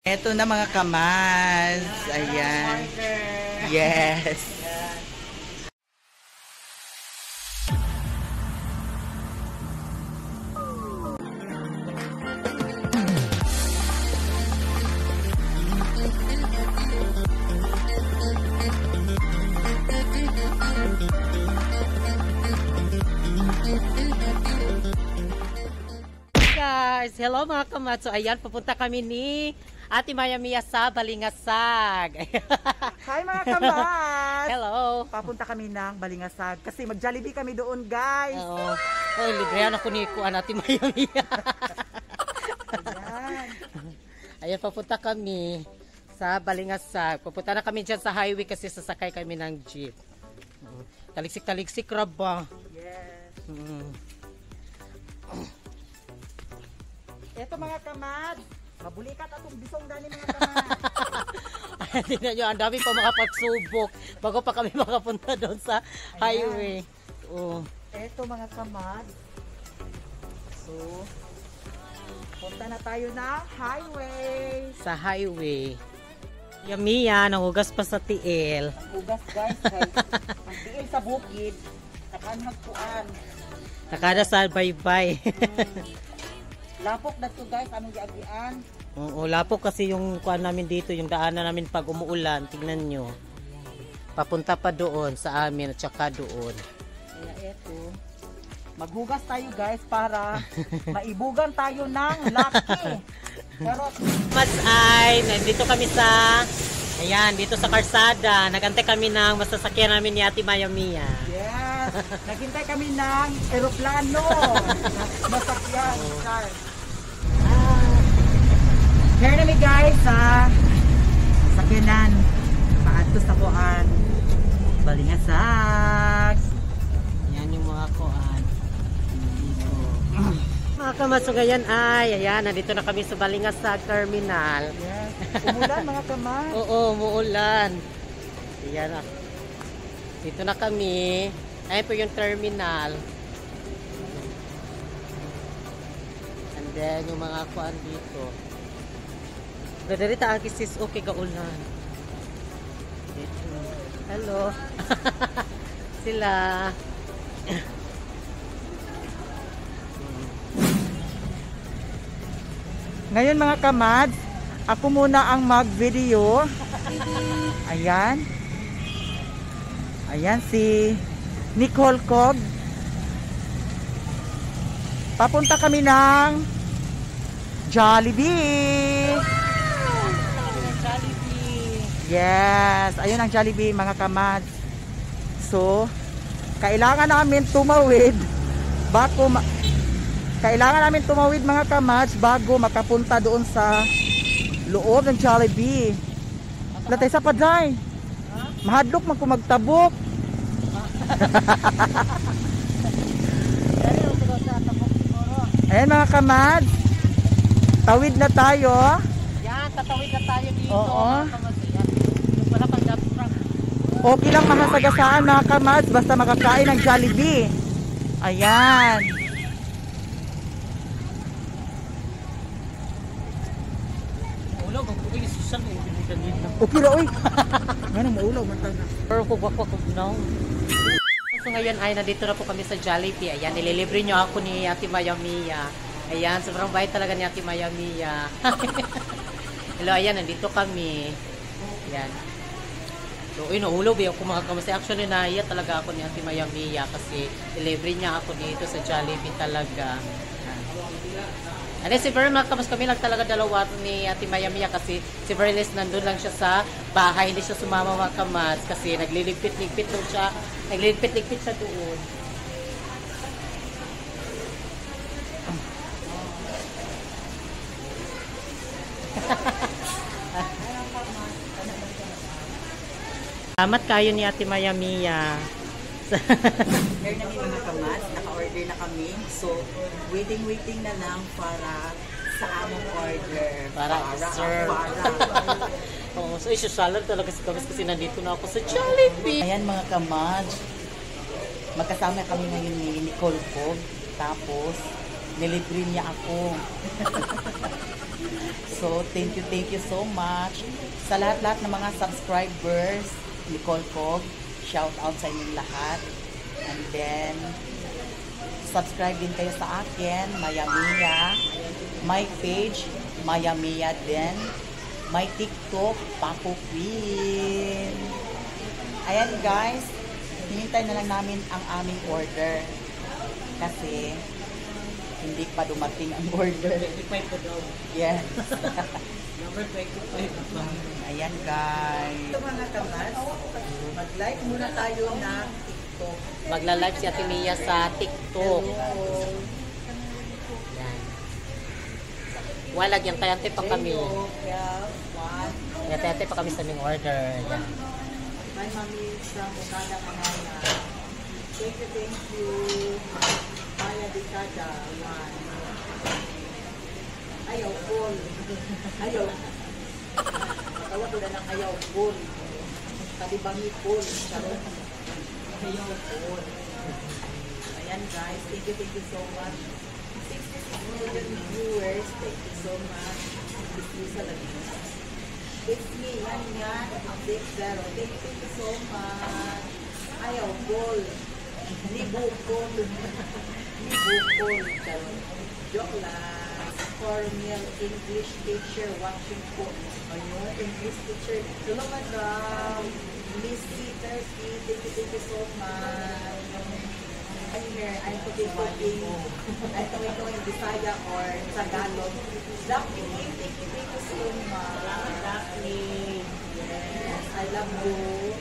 Ito na mga kamas. Ayan. Yes. Guys, hello mga kamatso. Ayan, pupunta kami ni Ate Maya Mia sa Balingasag. Hi mga kamas! Hello. Papunta kami ng Balingasag kasi mag-Jollibee kami doon, guys. Oo. Oh, librehan ako ni Kuan Ate Maya Mia. Ayan. Ayan, papunta kami sa Balingasag. Pupunta na kami dyan sa highway kasi sasakay kami ng jeep. Taliksik-taliksik raba. Yes. Ito mga kamad, mabulikat atong bisong dani mga kamad. Tingnan nyo, ang dami pa makapagsubok bago pa kami makapunta doon sa highway. Oh. Ito mga kamad. So, punta na tayo na highway. Sa highway. Mia, nangugas pa sa tiil. Ugas guys, ang tiil sa bukid, nakanagpuan. Nakada sa bye-bye. Lapok na to guys, anong giagian? Oo, lapok kasi yung kuan namin dito, yung daanan namin pag umuulan. Tingnan nyo. Papunta pa doon sa amin at saka doon. Kaya eto, maghugas tayo guys para maibugan tayo ng lucky. Pero Mas ay, nandito kami sa, ayan, dito sa Karsada. Nagantay kami ng masasakyan namin ni Ate Maya Mia. yes, naghintay kami ng eroplano. Masakyan, guys. Here na mi guys sa sakyanan. Paadto sa kuan. Balingasag. Yan yung mga kuan. Dito. Mga kamasugayan ay, ayan, nandito na kami sa Balingasag Terminal. Yes. Umulan mga kamay. Oo, umuulan. Ayan. Dito na kami. Ayan po yung terminal. And then, yung mga kuan dito. Gadarita ang kisis, okay ka ulan. Dito. Hello. Sila. Ngayon mga kamad, ako muna ang mag-video. Ayan. Ayan si Nicole Cog. Papunta kami ng Jollibee. Yes, ayun ang Jollibee mga kamad. So, kailangan namin tumawid mga kamads bago makapunta doon sa loob ng Jollibee. Latay sa paday. Mahadlok man ko magtabok. Ayan mga kamads. Tawid na tayo. Yan, tatawid na tayo dito. Oo. Wala pang dump truck. Okay lang mahasagasaan mga kamads basta makakain ng Jollibee. Ayan. Ulo, mag-uwi susang eh. Okay na oy. Ganun maulaw man tayo. Pero kukwak-kwak now. So ngayon ay nandito na po kami sa Jollibee. Ayan, nililibre nyo ako ni Ate Maya Mia. Ayan, sobrang bait talaga ni Ate Maya Mia. Hello, ayan, nandito kami. Ayan. So, inuulaw ba ako mga kamasay. Actually, naiya talaga ako ni Ate Maya Mia kasi nililibre niya ako dito sa Jollibee talaga. Ano si Verma, kamas kami lang talaga dalawa ni Ate Maya Mia kasi si Verles nandun lang siya sa bahay, hindi siya sumama mga kamas kasi nagliligpit-ligpit doon siya, nagliligpit-ligpit siya doon. Salamat kayo ni Ate Maya Mia. Here na mga kamas, naka-order na kami. So, waiting na lang para sa among order. Para serve. Oh, so isa-salad talaga si Kamas kasi nandito na ako sa Jollibee. Ayan mga kamas, magkasama kami ngayon ni Nicole Cog. Tapos, nilibre niya ako. So, thank you so much. Sa lahat-lahat ng mga subscribers, Nicole Cog, shout out sa inyong lahat. And then, subscribe din kayo sa akin, Maya Mia. My page, Maya Mia din. My TikTok, Paco Queen. Ayan guys, hinintay na lang namin ang aming order. Kasi, hindi pa dumating ang order. 25 po daw. Yes. Number 25 pa. Ayan guys. Ito mga kamas, mag-like muna tayo na TikTok. Magla-live si Ate Mia sa TikTok. Yan. Walag yan, tayante pa kami. Yan, tayante pa kami sa aming order. Yan. Bye mami sa Mukada Manaya. Thank you. Maya Dicada. Ayaw full. Ayaw. Tawa ko na ng ayaw full. Kalibangi full. Charot. Ayaw full. Ayan guys, thank you so much. 66 million viewers, thank you so much. Thank you sa lahat. It's me, yan, update zero. Thank you so much. Ayaw full. Libukol. Libukol. Joke lang. Formal English teacher watching po. Ayun, English teacher. Hello, madam. Miss Turkey, thank you so much. I'm here, I'm cooking. I'm going Bisaya or Tagalog. Daphne, thank you so much. Daphne. Yes, I love you.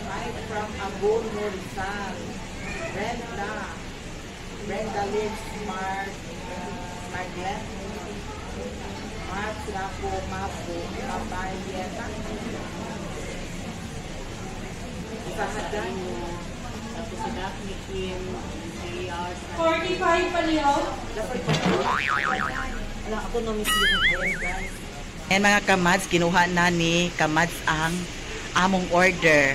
I'm from Abono, Rizal. Brenda lives Mark Rapo, Mapo, Mabayeta. Sahadan. Tapos si Daphne Kim, 3 hours. 45 pa niyo? Wala ako na miss yun. Ayan guys. Ayan mga kamads, kinuha na ni kamads ang among order.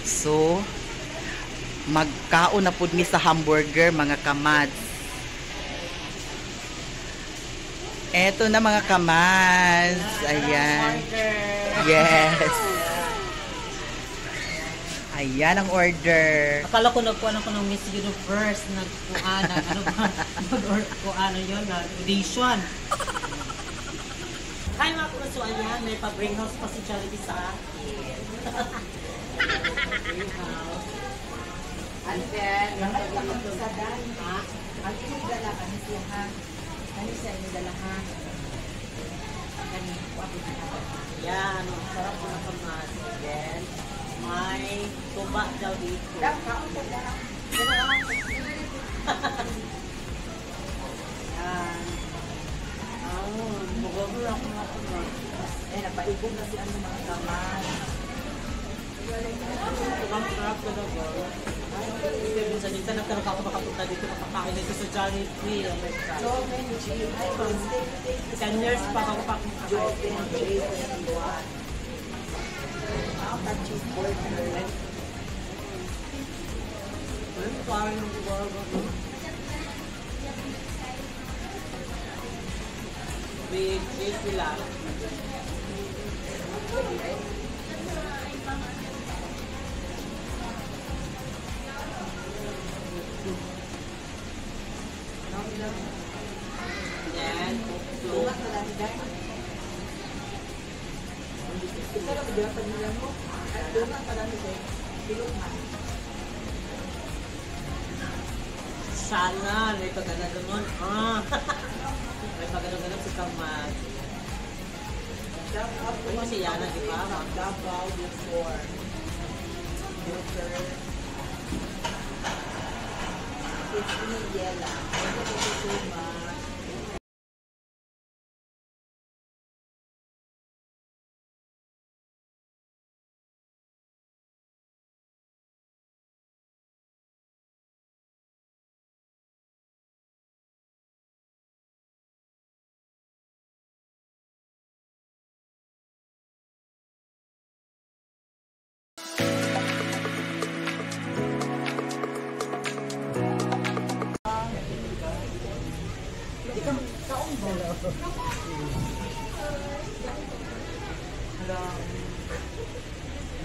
So, magkaon na po mi sa hamburger mga kamads. Eto na mga kamads. Ayan. Yes. Ayan ang order. Akala ko nagkuhan ako ng Miss Universe, nagkuhan, ano ba, nagkuhan yun, audition. Hi mga kuso, ayan, may pa-bring house pa si Jollibee sa akin. Bring house. And then, Sa dahil, ha? ang inigdala kami siya ha. Ano siya inigdala ha? Yan, ang sarap ko na kamas. Then, may tuba daw dito. Kaon ko na. Yan. Magagula ako na kamas. Napaibog na si ano mga kamay. Sobrang sarap ko na ba? Minsan nagtanong ako makapunta dito, makakain dito sa Jollibee. Oh my God. So, Benji, I will stay 10 years pa ako pakakain. Benji, I'll touch his boyfriend. Parang yung bago. Big sila. Yan. Tulak na lang dahil. Ito lang biyapan nila mo. At tulak na lang dahil. Tulak na. Sana, may pagkagano'n. May pagkagano'n si Kamat. Shout out to Ay, si Yana, di ba? Davao before. It's Miguela. Thank you so much.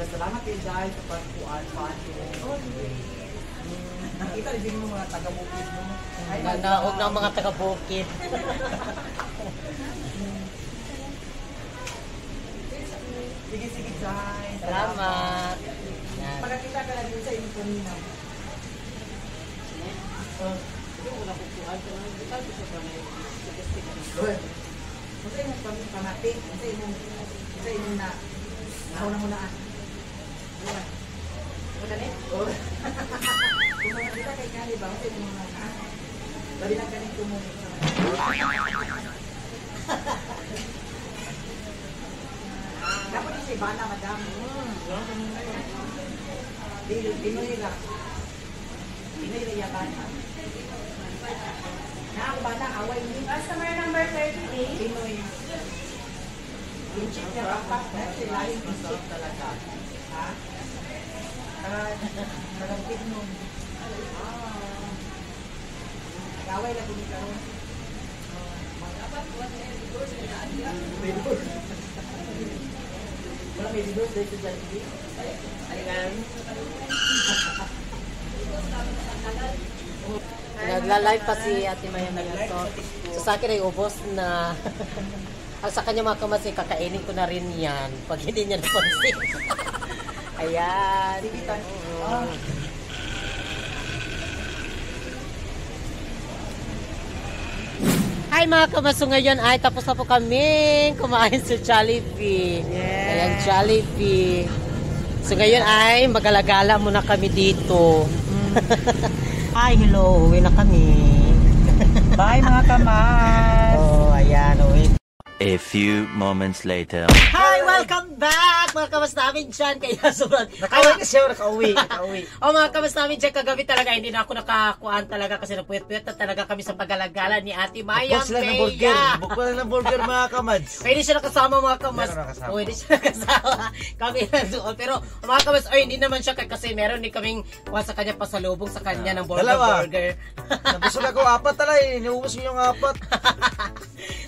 Salamat kayo dahil sa pagkuhan pa. Nakita rin mo mga taga-bukid mo. Nanaog ng mga taga-bukid. Sige, Jai. Salamat. Pagkakita ka lang din sa inyo kanina. Masa yung pamatik, masa yung na nauna-hunaan. Masa ni? Kung mga kita kay Kali ba, masa yung mga bali lang ganit tumungin sa dapat yung si Bana, madam. Pinoy lang. Pinoy lang yung Bana. Ako Bana, away ni. Customer number 38. Pinoy. Yung chick na rapat na sila yung chick talaga. Ha? Nalagkit nun. Nag-away lang kung ikaw. Wala may videos dahil sa Jollibee? Ayan. Nagla-live pa si Ate Maya Maya. So sa akin ay ubos na. Ang sa kanya mga kamas, kakainin ko na rin yan. Pag hindi niya napansin. Ayan. Sige, tayo. Hi mga kamaso, ngayon ay tapos na po kami kumain sa Jollibee. Ayan, Jollibee. So ngayon ay magalagala muna kami dito. Hi, hello. Uwi na kami. Bye mga kamas! Oh, ayan. Uwi. A few moments later. Hi! Welcome back! Mga kamas namin dyan. Kaya sobrang... Nakauwi na siya, nakauwi. Oh, mga kamas namin dyan. Kagabi talaga, hindi na ako nakakuhaan talaga kasi napuyat-puyat na talaga kami sa paggalagala ni Ate Maya Maya. Bukod lang ng burger mga kamads. Pwede siya nakasama mga kamas. Meron nakasama. Pwede siya nakasama. Kami na doon. Pero mga kamas, ay hindi naman siya kasi meron din kaming kuha sa kanya pasalubong sa kanya ng Dalawa. burger. Nabusog ako 4 talay. Inuubos ko yung 4.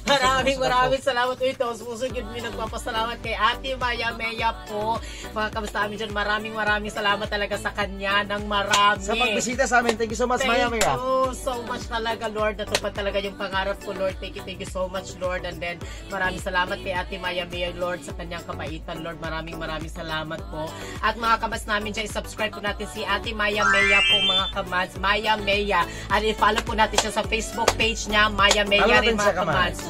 Maraming salamat po ito. Sumusog yun, nagpapasalamat kay Ate Maya Maya po. Mga kamusta amin dyan, maraming salamat talaga sa kanya ng marami. Sa pagbisita sa amin, thank you so much, Maya Maya. Thank you so much talaga, Lord. Natupad talaga yung pangarap ko, Lord. Thank you so much, Lord. And then, maraming salamat kay Ate Maya Maya, Lord, sa kanyang kabaitan, Lord. Maraming salamat po. At mga kamas namin dyan, subscribe po natin si Ate Maya Maya po, mga kamas. Maya Maya. At i-follow po natin siya sa Facebook page niya, Maya Maya rin, mga kamas.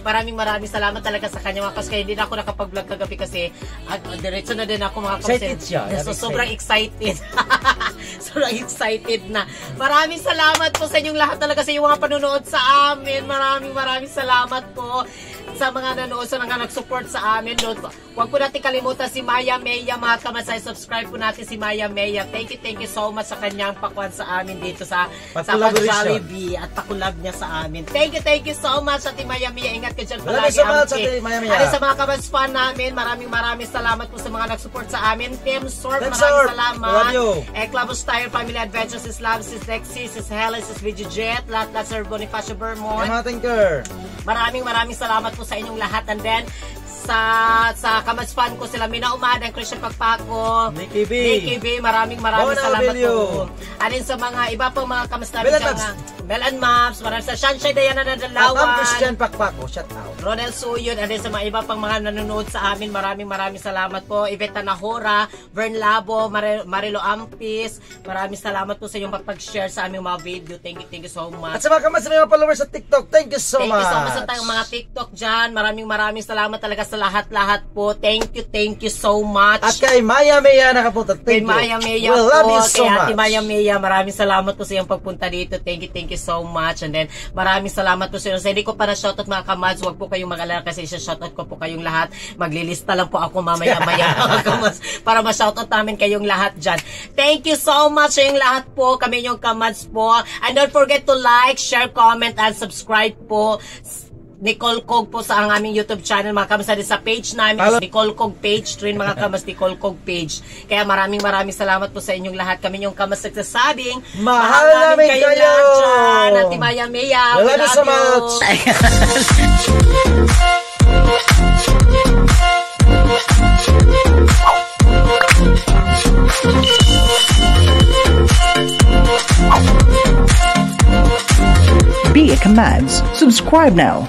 Maraming salamat talaga sa kanya, mga kamas. Kaya hindi na ako nakapag-vlog kagabi kasi diretso na din ako, mga kamas. Excited siya. So, sobrang excited. Sobrang excited na. Maraming salamat po sa inyong lahat talaga sa inyong mga panunood sa amin. Maraming salamat po sa mga nanood, sa mga nag-support sa amin. Huwag po natin kalimutan si Maya Maya, mga kamasay. Subscribe po natin si Maya Maya. Thank you so much sa kanyang pakuan sa amin dito sa Jollibee at pakulab niya sa amin. Thank you so much, Ate Maya Maya. Ingat ka dyan palagi. At sa mga kabans fan namin, maraming salamat po sa mga nag-support sa amin. Team Sorb, maraming salamat. Clavos Tire, Family Adventures, Sis Love, Sis Lexi, Sis Helen, Sis Video Jet, lahat Sir Bonifacio Vermont. Maraming salamat po sa inyong lahat. And then, sa kamas fan ko sila Mina Umada, Christian Pagpako, Nikki B, maraming salamat po. Alin sa mga iba pang mga kamas namin dyan, Mel and Maps, maraming sa Sunshine Diana Nadalawan, Christian Pagpako, shout out. Ronel Suyod, alin sa mga iba pang mga nanonood sa amin, maraming salamat po. Iveta Nahora, Vern Labo, Marilo Ampis, maraming salamat po sa inyong pag-share sa aming mga video. Thank you so much. At sa mga kamas na mga followers sa TikTok, thank you so much. Thank you so much sa tayong mga TikTok dyan. Maraming salamat talaga sa lahat po. Thank you so much. At kay Maya Maya nakapunta. Kay Maya Maya po. Love you so kay much. Ate Maya Maya, maraming salamat po sa iyong pagpunta dito. Thank you so much. And then, maraming salamat po sa inyo. Hindi ko para shoutout mga kamads. Huwag po kayong mag-alala kasi isa-shoutout ko po kayong lahat. Maglilista lang po ako mamaya-maya mga kamads para ma-shoutout namin kayong lahat dyan. Thank you so much sa inyong lahat po. Kami yung kamads po. And don't forget to like, share, comment, and subscribe po. Nicole Cog po sa ang aming YouTube channel, mga kamas, sa page namin, Nicole Cog page rin, mga kamas, Nicole Cog page. Kaya maraming salamat po sa inyong lahat. Kami yung kamas nagsasabing, mahal namin kayo lahat dyan. Ate Maya Maya, we love you so much. be a commands. Subscribe now.